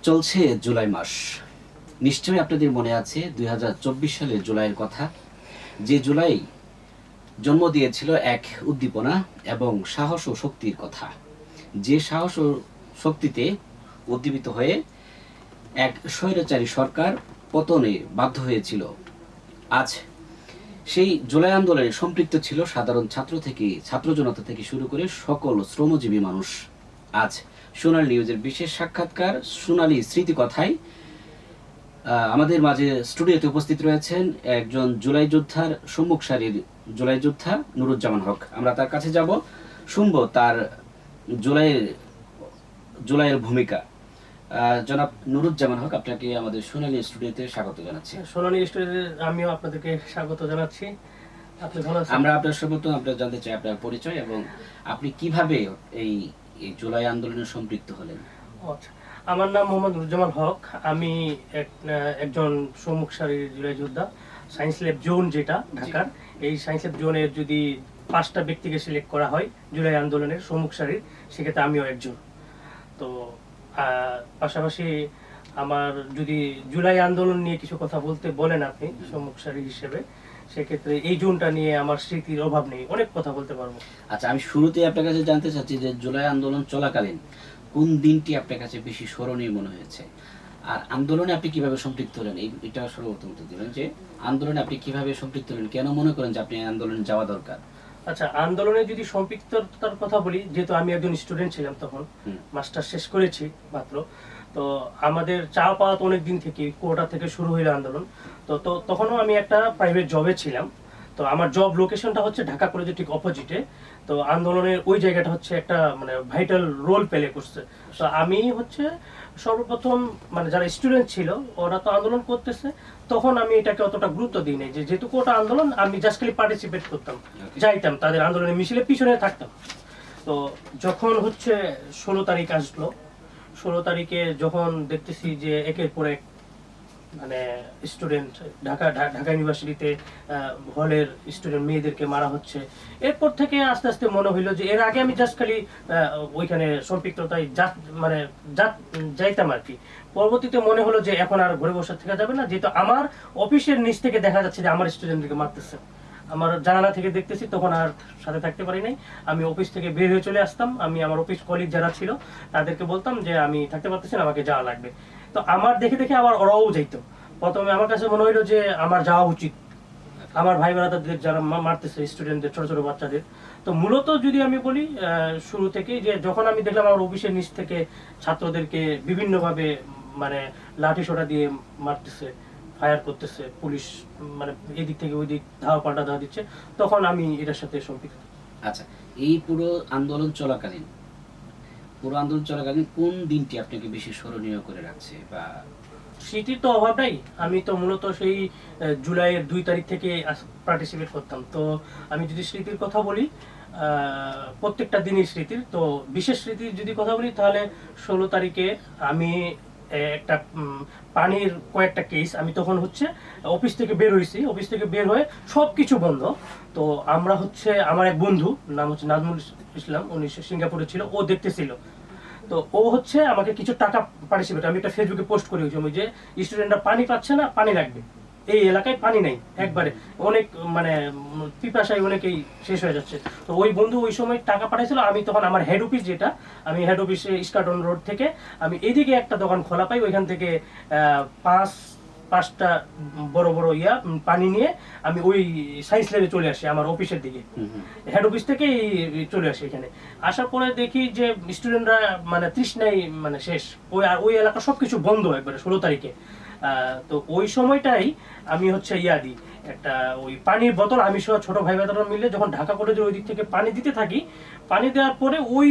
চলছে জুলাই মাস। নিশ্চয়ই আপনাদের মনে আছে ২০২৪ সালের জুলাইয়ের কথা, যে জুলাই জন্ম দিয়েছিল এক উদ্দীপনা এবং সাহস ও শক্তির কথা। যে সাহস ও শক্তিতে উদ্দীপিত হয়ে এক স্বৈরাচারী সরকার পতনে বাধ্য হয়েছিল। আজ সেই জুলাই আন্দোলনে সম্পৃক্ত ছিল সাধারণ ছাত্র জনতা থেকে শুরু করে সকল শ্রমজীবী মানুষ। আজ সোনালী নিউজের বিশেষ সাক্ষাৎকার সোনালী স্মৃতিকথায় আমাদের মাঝে স্টুডিওতে উপস্থিত রয়েছেন একজন জুলাই যোদ্ধার সম্মুখ সারির জুলাই যোদ্ধা নুরুজ্জামান হক। আমরা তার কাছে যাব, শুনবো তার জুলাইয়ের ভূমিকা। জনাব নুরুজ্জামান হক, আপনাকে আমাদের সোনালী স্টুডিওতে স্বাগত জানাচ্ছি। সোনালী স্টুডিওতে আমিও আপনাদেরকে স্বাগত জানাচ্ছি। আপনি ভালো আছেন? আমরা আপনার সর্বপ্রথম আপনার জানতে চাই আপনার পরিচয় এবং আপনি কিভাবে এই জুলাই আন্দোলনে সম্পৃক্ত হলেন। আচ্ছা, আমার নাম মোহাম্মদ নুরুজ্জামান হক। আমি একজন সম্মুখ সারির জুলাই যোদ্ধা। সায়েন্স ল্যাব জোন যেটা ঢাকার, এই সায়েন্স ল্যাব জোনের যদি 5টা ব্যক্তিকে সিলেক্ট করা হয় জুলাই আন্দোলনের সম্মুখ সারির, সেক্ষেত্রে আমিও একজন। তো পাশাপাশি আমার যদি জুলাই আন্দোলন নিয়ে কিছু কথা বলতে বলেন আপনি সম্মুখ সারি হিসেবে, সেক্ষেত্রে এই জোনটা নিয়ে আমার স্মৃতির অভাব নেই, অনেক কথা বলতে পারবো। আচ্ছা, আমি শুরুতে আপনার কাছে জানতে চাচ্ছি যে জুলাই আন্দোলন চলাকালীন কোন দিনটি আপনার কাছে বেশি স্মরণীয় মনে হয়েছে, আর আন্দোলনে আপনি কিভাবে সম্পৃক্ত হলেন এটা সর্বপ্রথম উত্তর দিবেন। যে আন্দোলনে আপনি কিভাবে সম্পৃক্ত হলেন, কেন মনে করেন যে আপনি আন্দোলনে যাওয়া দরকার? আচ্ছা, আন্দোলনে যদি সম্পৃক্ততার কথা বলি, যেহেতু আমি একজন স্টুডেন্ট ছিলাম, তখন মাস্টার শেষ করেছি মাত্র, তো আমাদের চা পাওয়া তো অনেক দিন থেকে, কোটা থেকে শুরু হইলো আন্দোলন। তো তখনও আমি একটা প্রাইভেট জবে ছিলাম। তো আমার জব লোকেশনটা হচ্ছে ঢাকা কলেজের ঠিক অপোজিটে। তো আন্দোলনের ওই জায়গাটা হচ্ছে একটা মানে ভাইটাল রোল প্লে করছে। তো আমি হচ্ছে সর্বপ্রথম মানে যারা স্টুডেন্ট ছিল ওরা তো আন্দোলন করতেছে, তখন আমি এটাকে অতটা গুরুত্ব দিই নাই, যে যেহেতু কোটা আন্দোলন আমি জাস্ট খালি পার্টিসিপেট করতাম, যাইতাম তাদের আন্দোলনের মিছিলে পিছনে থাকতাম। তো যখন হচ্ছে 16 তারিখ আসলো, 16 তারিখে যখন দেখতেছি যে একের পর এক মানে স্টুডেন্ট ঢাকা ইউনিভার্সিটিতে হলের স্টুডেন্ট মেয়েদেরকে মারা হচ্ছে, এরপর থেকে আস্তে আস্তে মনে হইলো যে এর আগে আমি জাস্ট খালি ওইখানে সম্পৃক্ততায় যাইতাম আর কি। পরবর্তীতে মনে হলো যে এখন আর ঘরে বসে থাকা যাবে না, যেহেতু আমার অফিসের নিচ থেকে দেখা যাচ্ছে যে আমার স্টুডেন্টদেরকে মারতেছে, আমার জানালা থেকে দেখতেছি, তখন আর সাথে থাকতে পারি নাই। আমি অফিস থেকে বের হয়ে চলে আসতাম। আমি আমার অফিস কলিগ যারা ছিল তাদেরকে বলতাম যে আমি থাকতে পারতেছি না, আমাকে যাওয়া লাগবে। তো আমার দেখে দেখে আবার ওরাও যাইতো। প্রথমে আমার কাছে মনে হইলো যে আমার যাওয়া উচিত, আমার ভাই ব্রাদারদের যারা মারতেছে স্টুডেন্টদের, ছোট ছোট বাচ্চাদের। তো মূলত যদি আমি বলি শুরু থেকে, যে যখন আমি দেখলাম আমার অফিসের নিচ থেকে ছাত্রদেরকে বিভিন্নভাবে মানে লাঠি সোটা দিয়ে মারতেছে, ফায়ার করতেছে পুলিশ, মানে এদিক থেকে ওই দিক ধাওয়া পাল্টা ধাওয়া দিচ্ছে, তখন আমি এটার সাথে সম্পৃক্ত। আচ্ছা, এই পুরো আন্দোলন চলাকালীন কোন দিনটি আপনাকে বেশি স্মরণীয় করে রাখছে? বা স্মৃতির তো অভাব নাই। আমি তো মূলত সেই জুলাইয়ের 2 তারিখ থেকে পার্টিসিপেট করতাম। তো আমি যদি স্মৃতির কথা বলি, প্রত্যেকটা দিনই স্মৃতির। তো বিশেষ স্মৃতির যদি কথা বলি, তাহলে 16 তারিখে আমি একটা পানির কয়েকটা কেস, আমি তখন হচ্ছে অফিস থেকে বের হয়েছি, অফিস থেকে বের হয়ে সব কিছু বন্ধ। তো আমরা হচ্ছে আমার এক বন্ধু, নাম হচ্ছে নাজমুল ইসলাম, উনি সিঙ্গাপুরে ছিল, ও দেখতেছিল। তো ও হচ্ছে আমাকে কিছু টাকা পার্টিসিপেট, আমি একটা ফেসবুকে পোস্ট করে ওই যে স্টুডেন্টরা পানি পাচ্ছে না, পানি লাগবে, এই এলাকায় পানি নেই একবারে, অনেক মানে পিপাসায় অনেকেই শেষ হয়ে যাচ্ছে। তো ওই বন্ধু ওই সময় টাকা পাঠাইছিল। আমি তখন আমার হেড অফিস, যেটা আমি হেড অফিসে স্কাটন রোড থেকে আমি এদিকে একটা দোকান খোলা পাই, ওইখান থেকে 5টা বড় বড় পানি নিয়ে আমি ওই সায়েন্স ল্যাবে চলে আসি আমার অফিসের দিকে, হেড অফিস থেকে চলে আসি। এখানে আসার পরে দেখি যে স্টুডেন্টরা মানে তৃষ্ণায় মানে শেষ, ওই এলাকা সবকিছু বন্ধ একবারে 16 তারিখে। তো ওই সময়টাই আমি হচ্ছে দিই একটা ওই পানির বোতল, আমি সহ ছোট ভাই ভাইরা মিলে যখন ঢাকা কলেজের ওই দিক থেকে পানি দিতে থাকি, পানি দেওয়ার পরে ওই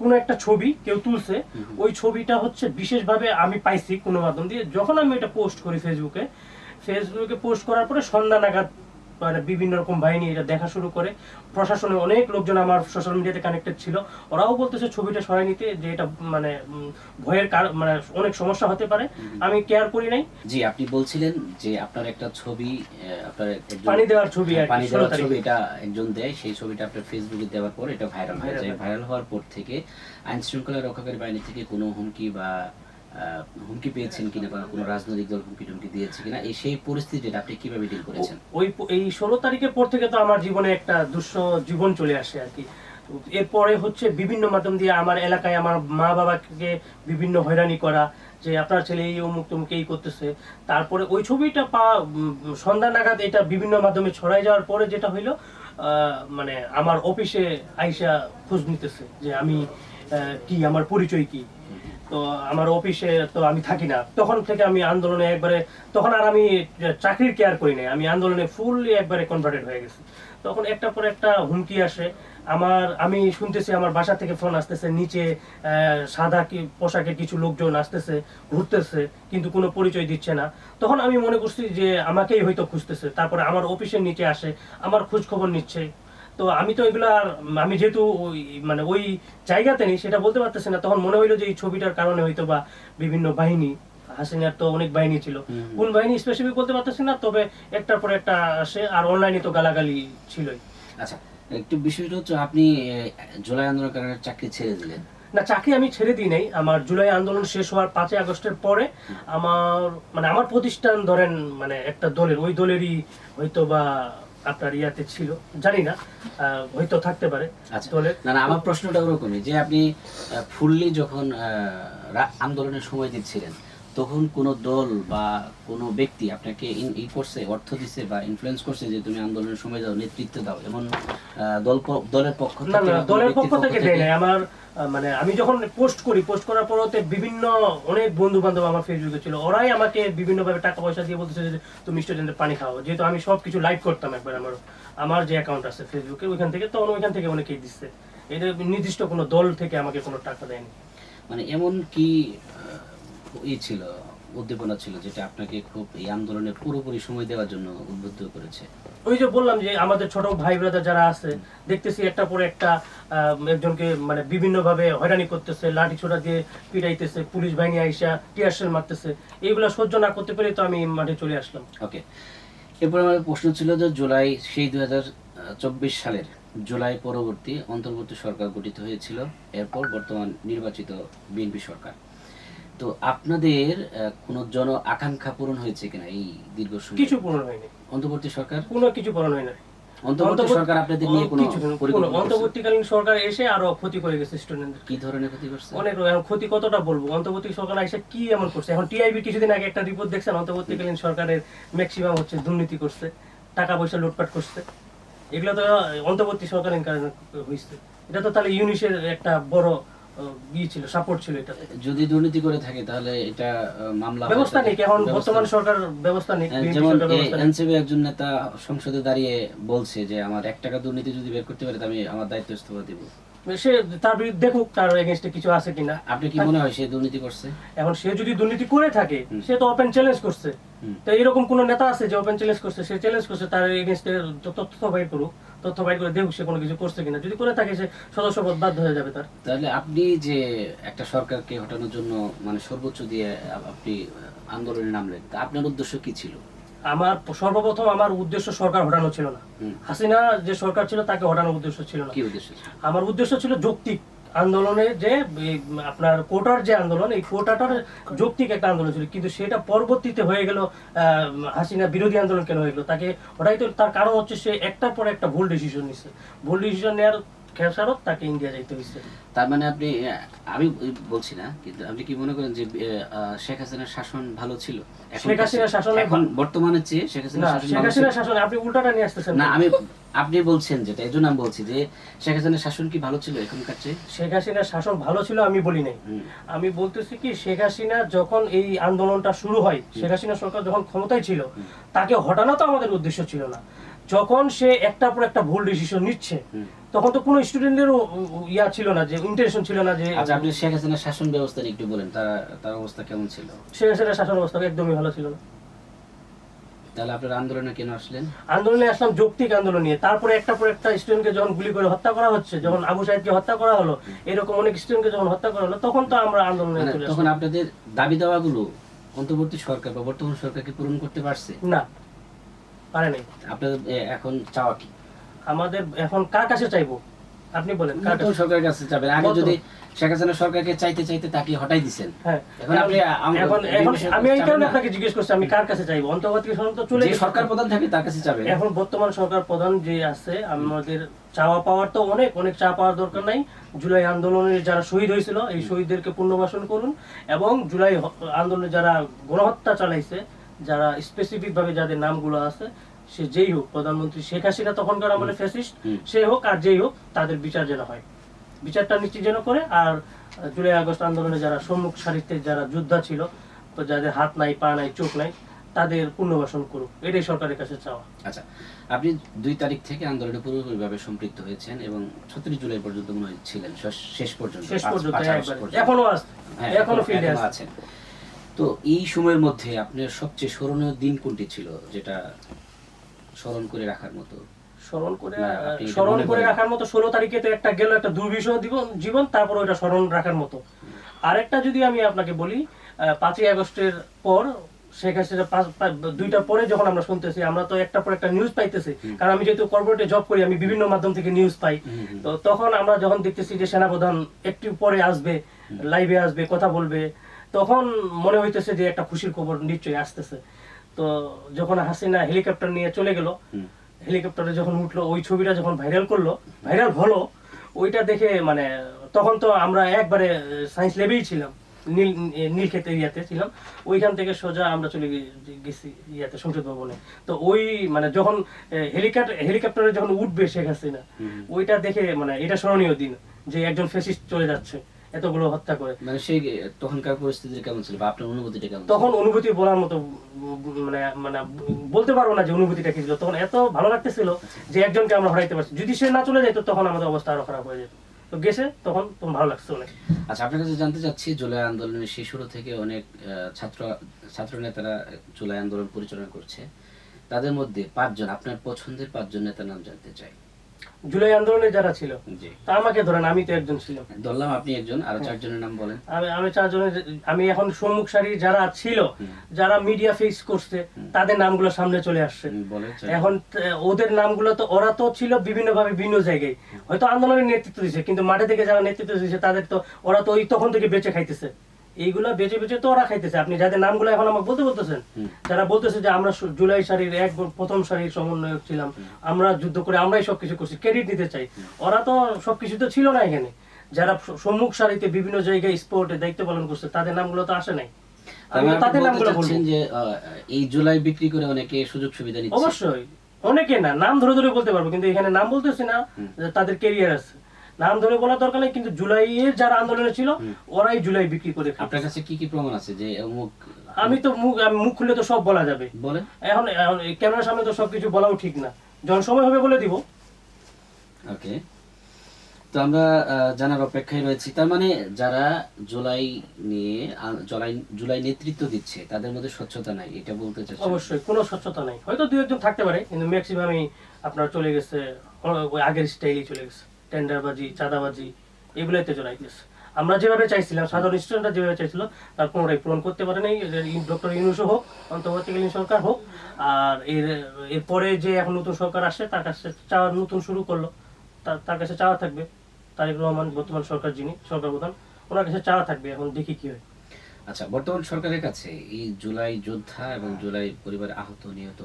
কোনো একটা ছবি কেউ তুলছে, ওই ছবিটা হচ্ছে বিশেষভাবে আমি পাইছি কোনো মাধ্যম দিয়ে, যখন আমি এটা পোস্ট করি ফেসবুকে পোস্ট করার পরে সন্ধ্যা নাগাদ মানে বিভিন্ন রকম বাহিনী এটা দেখা শুরু করে। প্রশাসনের অনেক লোকজন আমার সোশ্যাল মিডিয়াতে কানেক্টেড ছিল, ওরাও বলতেছে ছবিটা সরাই নিতে, যে এটা মানে ভয়ের মানে অনেক সমস্যা হতে পারে। আমি কেয়ার করি নাই। জি, আপনি বলছিলেন যে আপনার একটা ছবি, আপনার পানি দেওয়ার ছবি, এটা একজন দেয়, সেই ছবিটা আপনার ফেসবুকে দেওয়ার পর এটা ভাইরাল হয়ে যায়। ভাইরাল হওয়ার পর থেকে আইন শৃঙ্খলা রক্ষাকারী বাহিনী থেকে কোনো হুমকি বা হুমকি পেয়েছেন কিনা বা কোনো রাজনৈতিক দল হুমকি টুমকি দিয়েছে কিনা, এই সেই পরিস্থিতিটা আপনি কিভাবে ডিল করেছেন? এই 16 তারিখের পর থেকে তো আমার জীবনে একটা দুঃসহ জীবন চলে আসে আর কি। এরপরে হচ্ছে বিভিন্ন মাধ্যম দিয়ে আমার এলাকায় আমার মা বাবাকে বিভিন্ন হয়রানি করা, যে আপনার ছেলে এই অমুক তমুক এই করতেছে। তারপরে ওই ছবিটা সন্ধ্যা নাগাদ এটা বিভিন্ন মাধ্যমে ছড়াই যাওয়ার পরে যেটা হইলো, মানে আমার অফিসে আইসা খোঁজ নিতেছে যে আমি কি, আমার পরিচয় কি। তো আমার অফিসে তো আমি থাকি না, তখন থেকে আমি আন্দোলনে একবারে, তখন আর আমি চাকরির কেয়ার করি না, আমি আন্দোলনে ফুললি একবারে কনভার্টেড হয়ে গেছি। তখন একটা পর একটা হুমকি আসে। আমি শুনতেছি আমার বাসা থেকে ফোন আসতেছে, নিচে সাদা পোশাকের কিছু লোকজন আসতেছে, ঘুরতেছে, কিন্তু কোনো পরিচয় দিচ্ছে না। তখন আমি মনে করছি যে আমাকেই হয়তো খুঁজতেছে। তারপরে আমার অফিসের নিচে আসে, আমার খোঁজ খবর নিচ্ছে। তো আমি তো এগুলা আমি যেহেতু মানে ওই জায়গাতে নেই, সেটা বলতে পারতেছি না। তখন মনে হইলো যে এই ছবিটার কারণে হয়তো বা বিভিন্ন বাহিনী, হাসিনার তো অনেক বাহিনী ছিল, কোন বাহিনী স্পেসিফিক বলতে পারতেছি না, তবে একটার পর একটা আসে। আর অনলাইনে তো গালাগালি ছিলই। আচ্ছা, একটু বিষয়টা হচ্ছে আপনি জুলাই আন্দোলনের কারণে চাকরি ছেড়ে দিলেন। না, চাকরি আমি ছেড়ে দিই নাই। আমার জুলাই আন্দোলন শেষ হওয়ার 5ই আগস্টের পরে আমার প্রতিষ্ঠান ধরেন মানে একটা দলের, ওই দলেরই হয়তো বা আপনার ইয়াতে ছিল, জানি না, হয়তো থাকতে পারে। আচ্ছা, না না, আমার প্রশ্নটা ওরকমই যে আপনি ফুললি যখন আন্দোলনের সময় দিচ্ছিলেন, তখন কোনো দল বা কোনো ব্যক্তি আপনাকে করছে, অর্থ দিছে বা ইনফ্লুয়েন্স করছে যে তুমি আন্দোলনের সময় দাও, নেতৃত্ব দাও, এমন দলের পক্ষ না থেকে না, দলের পক্ষ থেকে দেয় নাই। আমার মানে আমি যখন পোস্ট করার পর বিভিন্ন অনেক বন্ধু বান্ধব আমার ফেসবুকে ছিল, ওরাই আমাকে বিভিন্ন ভাবে টাকা পয়সা দিয়ে বলতেছে যে তুমি স্টুডেন্টের পানি খাও। যেহেতু আমি সবকিছু লাইভ করতাম একবার, আমার যে অ্যাকাউন্ট আছে ফেসবুকে, ওইখান থেকে, তখন ওইখান থেকে অনেকেই দিচ্ছে। এটা নির্দিষ্ট কোনো দল থেকে আমাকে কোনো টাকা দেয়নি। মানে এমন কি ছিল, উদ্দীপনা ছিল যেটা আপনাকে খুব এই আন্দোলনে পুরোপুরি সময় দেওয়ার জন্য উদ্বুদ্ধ করেছে? ওই যে বললাম যে আমাদের ছোট ভাই ব্রাদার যারা আছে, দেখতেছি একটা পরে একটা একজনকে মানে বিভিন্ন ভাবে হয়রানি করতেছে, লাঠি ছোটা দিয়ে পিটাইতেছে, পুলিশ বাহিনী আইসা টিয়ার শেল মারতেছে। এইগুলা সহ্য না করতে পেরে তো আমি মাঠে চলে আসলাম। ওকে, এরপর আমার প্রশ্ন ছিল যে জুলাই, সেই 2024 সালের জুলাই পরবর্তী অন্তর্বর্তী সরকার গঠিত হয়েছিল, এরপর বর্তমান নির্বাচিত বিএনপি সরকার। তো আপনাদের কোনো জন আকাঙ্ক্ষা পূরণ হয়েছে কিনা এই দীর্ঘ সময়? কিছু পূরণ হয়নি। অন্তর্বর্তী সরকার কোনো কিছু পূরণ হয় না। অন্তর্বর্তী সরকার আপনাদের নিয়ে কোনো পরিকল্পনা করছে? অন্তর্বর্তীকালীন সরকার এসে আরো ক্ষতি করে গেছে স্টুডেন্টদের। কি ধরনের ক্ষতি করছে? অনেক। ক্ষতি কতটা বলবো, অন্তর্বর্তী সরকার এসে কি এমন করছে। এখন টিআইবি কিছুদিন আগে একটা রিপোর্ট দেখছেন, অন্তর্বর্তীকালীন সরকারের ম্যাক্সিমাম হচ্ছে দুর্নীতি করছে, টাকা পয়সা লুটপাট করছে। এগুলো তো অন্তর্বর্তী সরকারের কারণে হয়েছে। এটা তো তাহলে ইউনিশের একটা বড় ছিল, সাপোর্ট ছিল এটাতে। যদি দুর্নীতি করে থাকে তাহলে এটা মামলা ব্যবস্থা নেই এখন, বর্তমান সরকার ব্যবস্থা নেই। যেমন এনসিপি একজন নেতা সংসদে দাঁড়িয়ে বলছে যে আমার 1 টাকা দুর্নীতি যদি বের করতে পারে আমি আমার দায়িত্ব ইস্তফা দেব। সে তার বিরুদ্ধে দেখুক তার এগেইনস্টে কিছু আছে কিনা। আপনি কি মনে হয় সে দুর্নীতি করছে? এখন সে যদি দুর্নীতি করে থাকে, সে তো ওপেন চ্যালেঞ্জ করছে। তো এরকম কোন নেতা আছে যে ওপেন চ্যালেঞ্জ করছে? সে চ্যালেঞ্জ করছে, তার এগেইনস্টে তথ্য বাইর করুক, তথ্য বাইর করে দেখুক সে কোনো কিছু করছে কিনা। যদি করে থাকে সে সদস্যপদ বাধ্য হয়ে যাবে তার। তাহলে আপনি যে একটা সরকারকে হটানোর জন্য মানে সর্বোচ্চ দিয়ে আপনি আন্দোলনে নামলেন, তা আপনার উদ্দেশ্য কি ছিল? আমার সর্বপ্রথম আমার উদ্দেশ্য সরকার হটানো ছিল না। হাসিনা যে সরকার ছিল তাকে হটানোর উদ্দেশ্য ছিল না। কি উদ্দেশ্য ছিল? আমার উদ্দেশ্য ছিল যৌক্তিক আন্দোলনে, যে আপনার কোটার যে আন্দোলন, এই কোটাটার যৌক্তিক একটা আন্দোলন ছিল। কিন্তু সেটা পরবর্তীতে হয়ে গেল হাসিনা বিরোধী আন্দোলন। কেন হয়ে গেল? তাকে হটাইতে তার কারণ হচ্ছে সে একটার পর একটা ভুল ডিসিশন নিচ্ছে। ভুল ডিসিশন নেওয়ার খেসারত তাকে ইন্ডিয়া যাইতে হয়েছে। তার মানে আপনি, আমি বলছি না, কিন্তু আপনি কি মনে করেন যে শেখ হাসিনার শাসন ভালো ছিল? শেখ হাসিনার শাসন এখন বর্তমানে চেয়ে শেখ হাসিনার শাসন আপনি উল্টাটা নিয়ে আসতেছেন না। আপনি বলছেন যেটা, এই জন্য আমি বলছি যে শেখ হাসিনার শাসন কি ভালো ছিল এখনকার চেয়ে? শেখ হাসিনার শাসন ভালো ছিল আমি বলি নাই। আমি বলতেছি কি, শেখ হাসিনা যখন এই আন্দোলনটা শুরু হয়, শেখ হাসিনা সরকার যখন ক্ষমতায় ছিল, তাকে হটানো তো আমাদের উদ্দেশ্য ছিল না। যখন সে একটার পর একটা ভুল ডিসিশন নিচ্ছে, তখন তো কোনো স্টুডেন্টেরও ইয়া ছিল না, যে ইন্টেনশন ছিল না যে। আচ্ছা, আপনি শেখ হাসিনার শাসন ব্যবস্থা একটু বলেন, তার অবস্থা কেমন ছিল? শেখ হাসিনার শাসন ব্যবস্থা একদমই ভালো ছিল না। তাহলে আপনার আন্দোলনে কেন আসলেন? আন্দোলনে আসলাম যৌক্তিক আন্দোলন নিয়ে। তারপরে একটা পর একটা স্টুডেন্টকে যখন গুলি করে হত্যা করা হচ্ছে, যখন আবু সাইদকে হত্যা করা হলো, এরকম অনেক স্টুডেন্টকে যখন হত্যা করা হলো, তখন তো আমরা আন্দোলনে চলে আসলাম। তখন আপনাদের দাবি দাওয়াগুলো অন্তর্বর্তী সরকার বা বর্তমান সরকারকে পূরণ করতে পারছে না, পারে নাই। আপনাদের এখন চাওয়া কি? আমাদের এখন কার কাছে চাইবো? আপনি বলেন কার নতুন কাছে? সরকারের কাছে যাবেন। আগে বর্তমান- যদি শেখ হাসিনা সরকারকে চাইতে চাইতে তাকে হটাই দিছেন, হ্যাঁ, এখন আপনি এখন এখন আমি এই কারণে চাবেন না? আপনাকে জিজ্ঞেস করছি আমি কার কাছে চাইবো, অন্তর্বর্তী সরকার তো চলে যে গেছে। সরকার প্রধান থাকে তার কাছে যাবেন। এখন বর্তমান সরকার প্রধান যে আছে, আমাদের চাওয়া পাওয়ার তো অনেক অনেক চাওয়া পাওয়ার দরকার নাই। জুলাই আন্দোলনে যারা শহীদ হয়েছিল এই শহীদদেরকে পুনর্বাসন করুন, এবং জুলাই আন্দোলনে যারা গণহত্যা চালাইছে, যারা স্পেসিফিক ভাবে যাদের নামগুলো আছে, সে যেই হোক, প্রধানমন্ত্রী শেখ হাসিনা তখনকার আমলে ফ্যাসিস্ট, সে হোক আর যেই হোক, তাদের বিচার যেন হয়, বিচারটা নিশ্চিত যেন করে। আর জুলাই আগস্ট আন্দোলনে যারা সম্মুখ সারিতে যারা যোদ্ধা ছিল, তো যাদের হাত নাই, পা নাই, চোখ নাই, তাদের পুনর্বাসন করুক, এটাই সরকারের কাছে চাওয়া। আচ্ছা, আপনি 2 তারিখ থেকে আন্দোলনে পুরোপুরিভাবে সম্পৃক্ত হয়েছেন এবং 36 জুলাই পর্যন্ত মনে হয় ছিলেন, শেষ পর্যন্ত, শেষ পর্যন্ত 5 আগস্ট একবারে। পর্যন্ত। এখনো আছে, হ্যাঁ, এখনো ফিল্ডে এখনো আছে। আছেন। তো এই সময়ের মধ্যে আপনার সবচেয়ে স্মরণীয় দিন কোনটি ছিল, যেটা স্মরণ করে রাখার মতো? স্মরণ করে না, আপনি এটা স্মরণ মনে করে করেন? রাখার মতো 16 তারিখে তো একটা গেল, একটা দুর্বিষহ জীবন, তারপর ওটা স্মরণ রাখার মতো। আরেকটা যদি আমি আপনাকে বলি, 5ই আগস্টের পর শেখ হাসিনা 2টা পরে যখন আমরা শুনতেছি, আমরা তো একটা পর একটা নিউজ পাইতেছি, কারণ আমি যেহেতু কর্পোরেটে জব করি, আমি বিভিন্ন মাধ্যম থেকে নিউজ পাই। তো তখন আমরা যখন দেখতেছি যে সেনাপ্রধান একটু পরে আসবে, লাইভে আসবে, কথা বলবে, তখন মনে হইতেছে যে একটা খুশির খবর নিশ্চয়ই আসতেছে। তো যখন হাসিনা হেলিকপ্টার নিয়ে চলে গেল, হেলিকপ্টারে যখন উঠলো, ওই ছবিটা যখন ভাইরাল হলো, ওইটা দেখে মানে তখন তো আমরা একবারে সায়েন্স ল্যাবেই ছিলাম, নীলক্ষেত এরিয়াতে ছিলাম। ওইখান থেকে সোজা আমরা চলে গেছি ইয়াতে, সংসদ ভবনে। তো ওই মানে যখন হেলিকপ্টারে যখন উঠবে শেখ হাসিনা, ওইটা দেখে মানে এটা স্মরণীয় দিন, যে একজন ফ্যাসিস্ট চলে যাচ্ছে এতগুলো হত্যা করে। মানে সেই তখনকার পরিস্থিতি কেমন ছিল বা আপনার অনুভূতিটা কেমন ছিল? তখন অনুভূতি বলার মতো মানে মানে বলতে পারবো না যে অনুভূতিটা কি ছিল। তখন এত ভালো লাগতেছিল যে একজনকে আমরা হারাইতে পারছি। যদি সে না চলে যেত তখন আমাদের অবস্থা আরো খারাপ হয়ে যেত। তো গেছে, তখন ভালো লাগছে অনেক। আচ্ছা, আপনার কাছে জানতে চাচ্ছি, জুলাই আন্দোলনের সেই শুরু থেকে অনেক ছাত্র নেতারা জুলাই আন্দোলন পরিচালনা করছে, তাদের মধ্যে 5 জন আপনার পছন্দের 5 জন নেতার নাম জানতে চাই। জুলাই আন্দোলনে যারা ছিল, জি, তা আমাকে ধরেন, আমি তো একজন ছিলাম। ধরলাম আপনি একজন, আরো 4 জনের নাম বলেন। আমি 4 জনের, আমি এখন সম্মুখ সারি যারা ছিল, যারা মিডিয়া ফেস করছে, তাদের নামগুলো সামনে চলে আসছে। বলেন। এখন ওদের নামগুলো তো, ওরা তো ছিল বিভিন্ন ভাবে বিভিন্ন জায়গায়, হয়তো আন্দোলনের নেতৃত্ব দিচ্ছে, কিন্তু মাঠে থেকে যারা নেতৃত্ব দিচ্ছে তাদের তো, ওরা তো ওই তখন থেকে বেঁচে খাইতেছে, এইগুলা বেঁচে বেঁচে তো ওরা খাইতেছে। আপনি যাদের নামগুলো এখন আমাকে বলতেছেন, যারা বলতেছে যে আমরা জুলাই সারির প্রথম সারির সমন্বয়ক ছিলাম, আমরা যুদ্ধ করে আমরাই সবকিছু করছি, ক্রেডিট নিতে চাই, ওরা তো সবকিছু তো ছিল না এখানে। যারা সম্মুখ সারিতে বিভিন্ন জায়গায় স্পোর্টে দায়িত্ব পালন করছে, তাদের নামগুলো তো আসে নাই। আমি তাদের নামগুলো বলবো। যে এই জুলাই বিক্রি করে অনেকে সুযোগ সুবিধা নিচ্ছে। অবশ্যই, অনেকে না, নাম ধরে ধরে বলতে পারবো, কিন্তু এখানে নাম বলতেছি না, তাদের ক্যারিয়ার আছে, নাম ধরে বলার দরকার নেই। কিন্তু জুলাইয়ের যারা আন্দোলনে ছিল, ওরাই জুলাই বিক্রি করে খায়। আপনার কাছে কি কি প্রমাণ আছে যে অমুক? আমি তো মুখ খুলে তো সব বলা যাবে, বলেন। এখন এই ক্যামেরার সামনে তো সবকিছু বলাও ঠিক না, যখন সময় হবে বলে দিব। ওকে, তো আমরা জানার অপেক্ষায় রয়েছি। তার মানে যারা জুলাই নিয়ে জুলাই নেতৃত্ব দিচ্ছে, তাদের মধ্যে স্বচ্ছতা নাই, এটা বলতে চাচ্ছি? অবশ্যই কোনো স্বচ্ছতা নাই, হয়তো 2-1 জন থাকতে পারে, কিন্তু ম্যাক্সিমামই আপনার চলে গেছে ওই আগের স্টাইলই চলে গেছে, টেন্ডারবাজি, চাঁদাবাজি, এগুলোতে চলে গেছে। আমরা যেভাবে চাইছিলাম, সাধারণ স্টুডেন্টরা যেভাবে চাইছিল, তার কোনোটাই পূরণ করতে পারে নাই। ডক্টর ইউনূস হোক, অন্তর্বর্তীকালীন সরকার হোক, আর এরপরে যে এখন নতুন সরকার আসে, তার কাছে চাওয়া নতুন শুরু করলো, তার কাছে চাওয়া থাকবে। তারেক রহমান বর্তমান সরকার, যিনি সরকার প্রধান, ওনার কাছে চাওয়া থাকবে, এখন দেখি কি হয়। আচ্ছা, বর্তমান সরকারের কাছে এই জুলাই যোদ্ধা এবং জুলাই পরিবারে আহত নিহত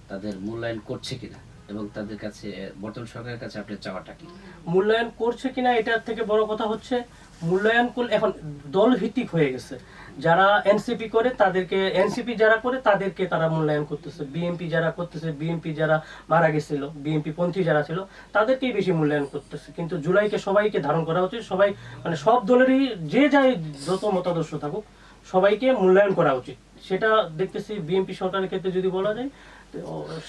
তাদের মূল্যায়ন করছে কিনা, এবং তাদের কাছে বর্তমান সরকারের কাছে আপনার চাওয়াটা কি? মূল্যায়ন করছে কিনা এটার থেকে বড় কথা হচ্ছে, মূল্যায়ন করলে এখন দল ভিত্তিক হয়ে গেছে। যারা এনসিপি করে তাদেরকে, এনসিপি যারা করে তাদেরকে তারা মূল্যায়ন করতেছে, বিএনপি যারা করতেছে, বিএনপি যারা মারা গেছিল, বিএনপি পন্থী যারা ছিল, তাদেরকেই বেশি মূল্যায়ন করতেছে। কিন্তু জুলাইকে সবাইকে ধারণ করা উচিত, সবাই মানে সব দলেরই যে যাই যত মতাদর্শ থাকুক, সবাইকে মূল্যায়ন করা উচিত। সেটা দেখতেছি বিএনপি সরকারের ক্ষেত্রে যদি বলা যায়, তো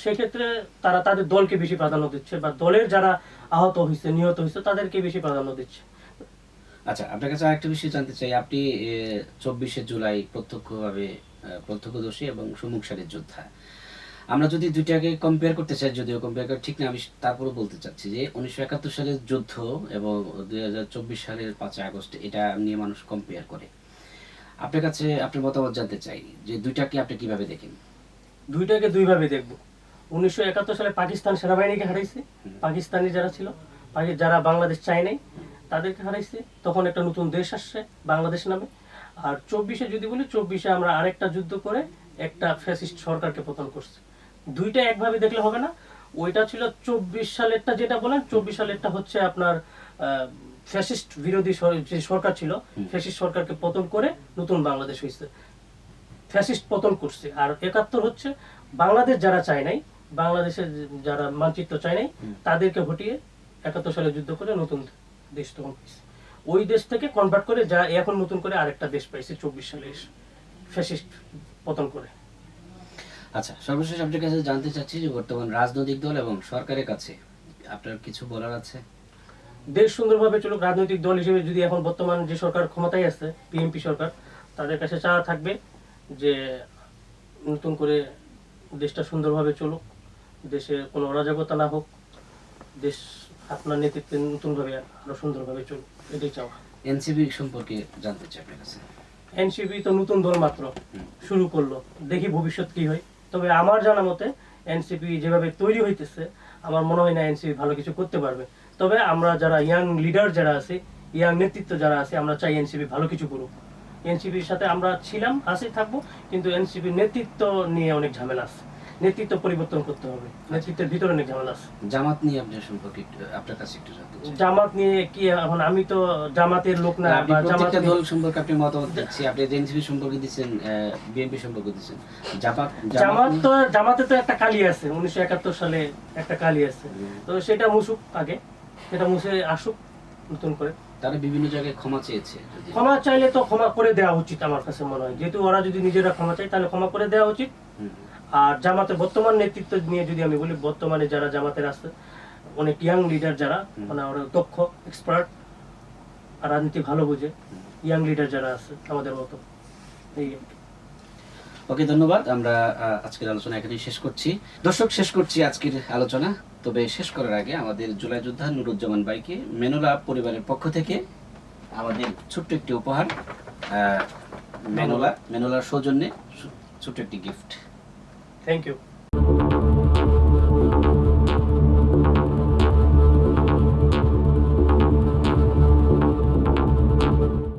সেক্ষেত্রে তারা তাদের দলকে বেশি প্রাধান্য দিচ্ছে, বা দলের যারা আহত হয়েছে, নিহত হয়েছে, তাদেরকে বেশি প্রাধান্য দিচ্ছে। আচ্ছা, আপনার কাছে আরেকটা বিষয় জানতে চাই। আপনি 24শে জুলাই প্রত্যক্ষদর্শী এবং সম্মুখ সারির যোদ্ধা। আমরা যদি দুইটাকে কম্পেয়ার করতে চাই, যদিও কম্পেয়ার করা ঠিক না, আমি তারপরেও বলতে চাচ্ছি যে 1971 সালের যুদ্ধ এবং 2024 সালের 5 আগস্ট, এটা নিয়ে মানুষ কম্পেয়ার করে। আপনার কাছে আপনার মতামত জানতে চাই যে দুইটাকে আপনি কিভাবে দেখেন? দুইটাকে দুইভাবে দেখবো। 1971 সালে পাকিস্তান সেনাবাহিনীকে হারাইছে, পাকিস্তানি যারা ছিল, যারা বাংলাদেশ চায় নাই তাদেরকে হারাইছে। তখন একটা নতুন দেশ আসছে বাংলাদেশ নামে। আর 24-এ যদি বলি, 24-এ আমরা আরেকটা যুদ্ধ করে একটা ফ্যাসিস্ট সরকারকে পতন করছি। দুইটা একভাবে দেখলে হবে না। ওইটা ছিল 24 সালেরটা, যেটা বলেন 24 সালেরটা হচ্ছে আপনার ফ্যাসিস্ট বিরোধী যে সরকার ছিল, ফ্যাসিস্ট সরকারকে পতন করে নতুন বাংলাদেশ হয়েছে, ফ্যাসিস্ট পতন করছে। আর 71 হচ্ছে বাংলাদেশ যারা চায় নাই, বাংলাদেশের যারা মানচিত্র চায় নাই, তাদেরকে হটিয়ে 71 সালে যুদ্ধ করে নতুন দেশ তখন পাইছে। ওই দেশ থেকে কনভার্ট করে যা এখন নতুন করে আরেকটা দেশ পাইছে 24 সালে ফ্যাসিস্ট পতন করে। আচ্ছা, সর্বশেষ আপনার কাছে জানতে চাচ্ছি যে বর্তমান রাজনৈতিক দল এবং সরকারের কাছে আপনার কিছু বলার আছে? দেশ সুন্দরভাবে চলুক। রাজনৈতিক দল হিসেবে যদি এখন বর্তমান যে সরকার ক্ষমতায় আছে, বিএনপি সরকার, তাদের কাছে চাওয়া থাকবে যে নতুন করে দেশটা সুন্দরভাবে চলুক, দেশে কোনো অরাজকতা না হোক, দেশ আপনার নেতৃত্বে নতুনভাবে আরো সুন্দরভাবে চলুক, এটাই চাওয়া। এনসিপি সম্পর্কে জানতে চাই আপনার কাছে। এনসিপি তো নতুন দল মাত্র শুরু করলো, দেখি ভবিষ্যৎ কি হয়। তবে আমার জানা মতে এনসিপি যেভাবে তৈরি হইতেছে, আমার মনে হয় না এনসিপি ভালো কিছু করতে পারবে। তবে আমরা যারা ইয়াং লিডার যারা আছে, ইয়াং নেতৃত্ব যারা আছে, আমরা চাই এনসিপি ভালো কিছু করুক। এনসিপির সাথে আমরা ছিলাম, আছি, থাকবো, কিন্তু এনসিপির নেতৃত্ব নিয়ে অনেক ঝামেলা আছে। নেতৃত্ব পরিবর্তন করতে হবে, নেতৃত্বের ভিতরে অনেক ঝামেলা আছে। জামাত নিয়ে আপনার সম্পর্কে আপনার কাছে একটু জানতে চাই। জামাত নিয়ে কি, এখন আমি তো জামাতের লোক না, আপনি বা প্রত্যেকটা জামাত দল সম্পর্কে আপনি মতামত দিচ্ছি। আপনি এনসিপি সম্পর্কে দিচ্ছেন, বিএনপি সম্পর্কে দিচ্ছেন, জামাতে তো একটা কালি আছে, 1971 সালে একটা কালি আছে। তো সেটা মুছুক আগে, সেটা মুছে আসুক নতুন করে। তারা বিভিন্ন জায়গায় ক্ষমা চেয়েছে, ক্ষমা চাইলে তো ক্ষমা করে দেওয়া উচিত আমার কাছে মনে হয়। যেহেতু ওরা যদি নিজেরা ক্ষমা চায়, তাহলে ক্ষমা করে দেওয়া উচিত। আর জামাতের বর্তমান নেতৃত্ব নিয়ে যদি আমি বলি, বর্তমানে যারা জামাতের আছে, অনেক ইয়াং লিডার যারা, মানে ওরা দক্ষ, এক্সপার্ট, আর রাজনীতি ভালো বুঝে, ইয়াং লিডার যারা আছে আমাদের মতো, এই। ওকে, ধন্যবাদ। আমরা আজকের আলোচনা এখানেই শেষ করছি। দর্শক, শেষ করছি আজকের আলোচনা। তবে শেষ করার আগে আমাদের জুলাই যোদ্ধা নুরুজ্জামান ভাইকে মেনুলা পরিবারের পক্ষ থেকে আমাদের ছোট্ট একটি উপহার, মেনুলার সৌজন্যে ছোট্ট একটি গিফট। Thank you.